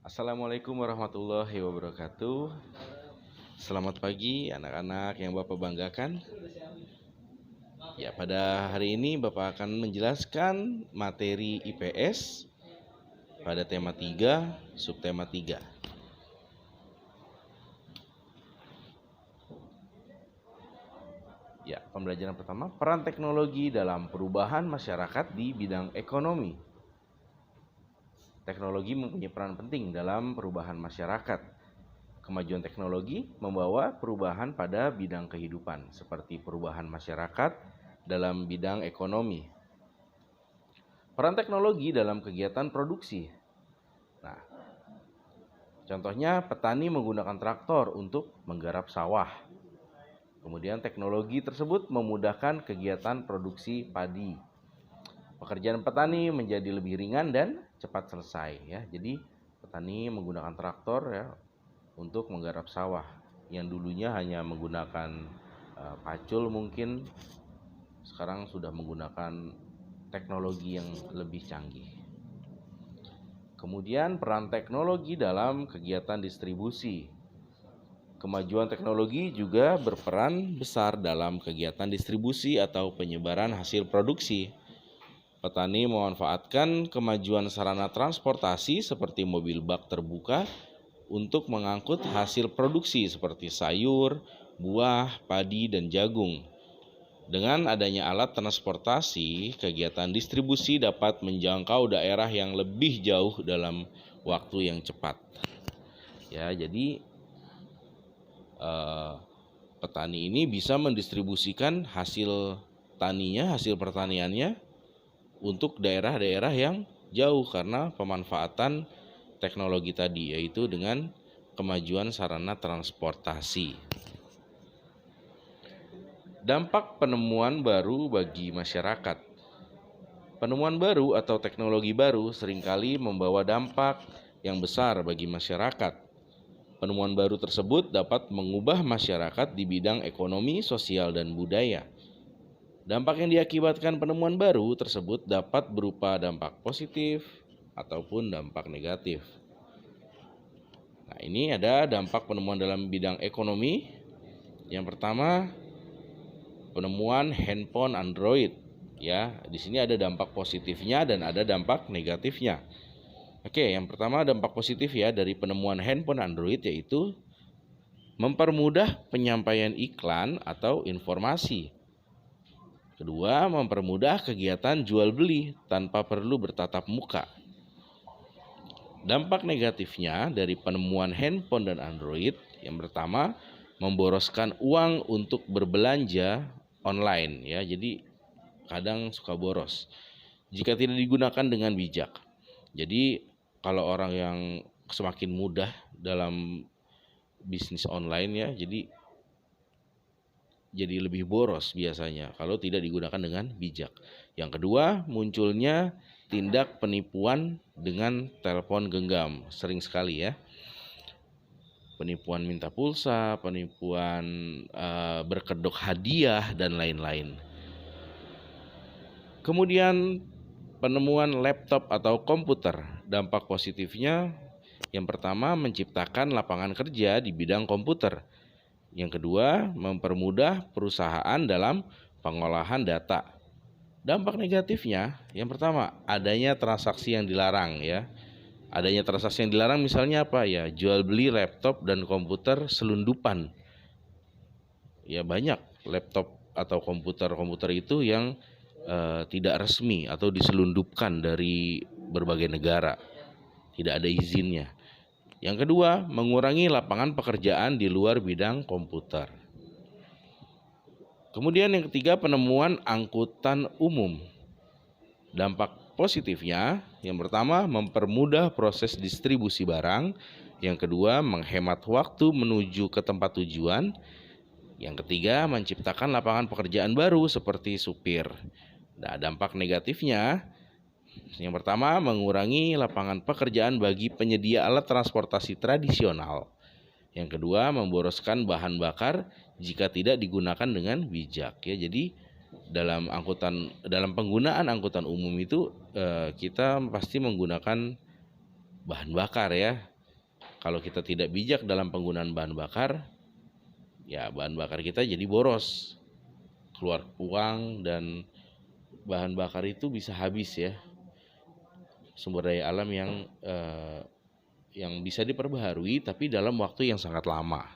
Assalamualaikum warahmatullahi wabarakatuh. Selamat pagi anak-anak yang Bapak banggakan. Ya, pada hari ini Bapak akan menjelaskan materi IPS pada tema 3, subtema 3. Ya, pembelajaran pertama, peran teknologi dalam perubahan masyarakat di bidang ekonomi. Teknologi mempunyai peran penting dalam perubahan masyarakat. Kemajuan teknologi membawa perubahan pada bidang kehidupan, seperti perubahan masyarakat dalam bidang ekonomi. Peran teknologi dalam kegiatan produksi. Nah, contohnya petani menggunakan traktor untuk menggarap sawah. Kemudian teknologi tersebut memudahkan kegiatan produksi padi. Pekerjaan petani menjadi lebih ringan dan cepat selesai ya. Jadi petani menggunakan traktor ya untuk menggarap sawah yang dulunya hanya menggunakan pacul, mungkin sekarang sudah menggunakan teknologi yang lebih canggih. Kemudian peran teknologi dalam kegiatan distribusi. Kemajuan teknologi juga berperan besar dalam kegiatan distribusi atau penyebaran hasil produksi. Petani memanfaatkan kemajuan sarana transportasi seperti mobil bak terbuka untuk mengangkut hasil produksi seperti sayur, buah, padi, dan jagung. Dengan adanya alat transportasi, kegiatan distribusi dapat menjangkau daerah yang lebih jauh dalam waktu yang cepat. Ya, jadi petani ini bisa mendistribusikan hasil taninya, hasil pertaniannya untuk daerah-daerah yang jauh karena pemanfaatan teknologi tadi, yaitu dengan kemajuan sarana transportasi. Dampak penemuan baru bagi masyarakat. Penemuan baru atau teknologi baru seringkali membawa dampak yang besar bagi masyarakat. Penemuan baru tersebut dapat mengubah masyarakat di bidang ekonomi, sosial, dan budaya. Dampak yang diakibatkan penemuan baru tersebut dapat berupa dampak positif ataupun dampak negatif. Nah, ini ada dampak penemuan dalam bidang ekonomi. Yang pertama, penemuan handphone Android. Ya, di sini ada dampak positifnya dan ada dampak negatifnya. Oke, yang pertama dampak positif ya dari penemuan handphone Android yaitu mempermudah penyampaian iklan atau informasi. Kedua, mempermudah kegiatan jual beli tanpa perlu bertatap muka. Dampak negatifnya dari penemuan handphone dan Android, yang pertama, memboroskan uang untuk berbelanja online ya. Jadi kadang suka boros jika tidak digunakan dengan bijak. Jadi kalau orang yang semakin mudah dalam bisnis online ya, jadi lebih boros biasanya kalau tidak digunakan dengan bijak. Yang kedua, munculnya tindak penipuan dengan telepon genggam. Sering sekali ya. Penipuan minta pulsa, penipuan berkedok hadiah, dan lain-lain. Kemudian penemuan laptop atau komputer. Dampak positifnya yang pertama, menciptakan lapangan kerja di bidang komputer. Yang kedua, mempermudah perusahaan dalam pengolahan data. Dampak negatifnya, yang pertama, adanya transaksi yang dilarang ya. Adanya transaksi yang dilarang misalnya apa ya? Jual beli laptop dan komputer selundupan. Ya, banyak laptop atau komputer itu yang tidak resmi atau diselundupkan dari berbagai negara. Tidak ada izinnya. Yang kedua, mengurangi lapangan pekerjaan di luar bidang komputer. Kemudian yang ketiga, penemuan angkutan umum. Dampak positifnya, yang pertama, mempermudah proses distribusi barang. Yang kedua, menghemat waktu menuju ke tempat tujuan. Yang ketiga, menciptakan lapangan pekerjaan baru seperti supir. Nah, dampak negatifnya, yang pertama, mengurangi lapangan pekerjaan bagi penyedia alat transportasi tradisional. Yang kedua, memboroskan bahan bakar jika tidak digunakan dengan bijak ya. Jadi dalam penggunaan angkutan umum itu kita pasti menggunakan bahan bakar ya. Kalau kita tidak bijak dalam penggunaan bahan bakar, ya bahan bakar kita jadi boros, keluar uang, dan bahan bakar itu bisa habis ya, sumber daya alam yang bisa diperbaharui tapi dalam waktu yang sangat lama.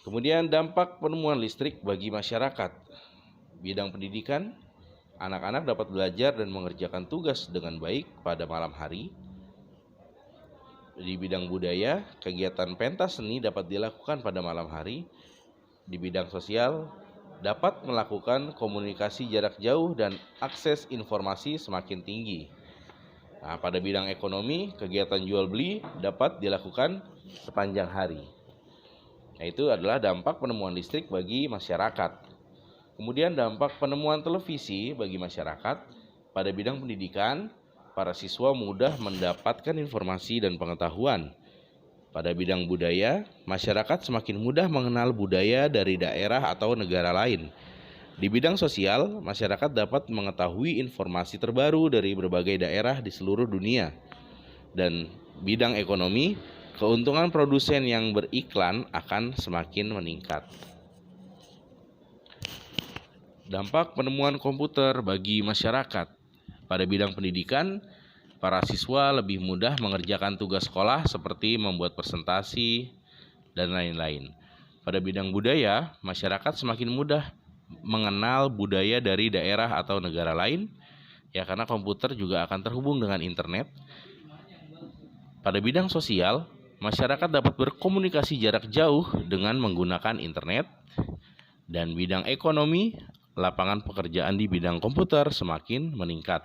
Kemudian dampak penemuan listrik bagi masyarakat. Bidang pendidikan, anak-anak dapat belajar dan mengerjakan tugas dengan baik pada malam hari. Di bidang budaya, kegiatan pentas seni dapat dilakukan pada malam hari. Di bidang sosial, dapat melakukan komunikasi jarak jauh dan akses informasi semakin tinggi. Nah, pada bidang ekonomi, kegiatan jual beli dapat dilakukan sepanjang hari. Nah, itu adalah dampak penemuan listrik bagi masyarakat. Kemudian dampak penemuan televisi bagi masyarakat. Pada bidang pendidikan, para siswa mudah mendapatkan informasi dan pengetahuan. Pada bidang budaya, masyarakat semakin mudah mengenal budaya dari daerah atau negara lain. Di bidang sosial, masyarakat dapat mengetahui informasi terbaru dari berbagai daerah di seluruh dunia. Dan bidang ekonomi, keuntungan produsen yang beriklan akan semakin meningkat. Dampak penemuan komputer bagi masyarakat. Pada bidang pendidikan, para siswa lebih mudah mengerjakan tugas sekolah seperti membuat presentasi dan lain-lain. Pada bidang budaya, masyarakat semakin mudah mengenal budaya dari daerah atau negara lain, ya karena komputer juga akan terhubung dengan internet. Pada bidang sosial, masyarakat dapat berkomunikasi jarak jauh dengan menggunakan internet. Dan bidang ekonomi, lapangan pekerjaan di bidang komputer semakin meningkat.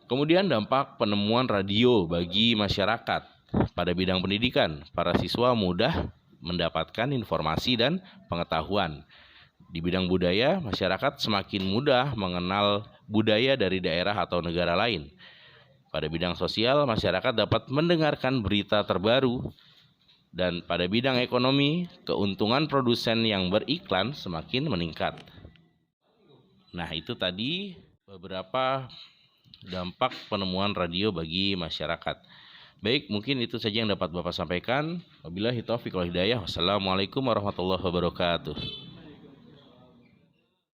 Kemudian dampak penemuan radio bagi masyarakat. Pada bidang pendidikan, para siswa mudah mendapatkan informasi dan pengetahuan. Di bidang budaya, masyarakat semakin mudah mengenal budaya dari daerah atau negara lain. Pada bidang sosial, masyarakat dapat mendengarkan berita terbaru. Dan pada bidang ekonomi, keuntungan produsen yang beriklan semakin meningkat. Nah, itu tadi beberapa dampak penemuan radio bagi masyarakat. Baik, mungkin itu saja yang dapat Bapak sampaikan. Wabillahi taufiq wal hidayah. Wassalamualaikum warahmatullahi wabarakatuh.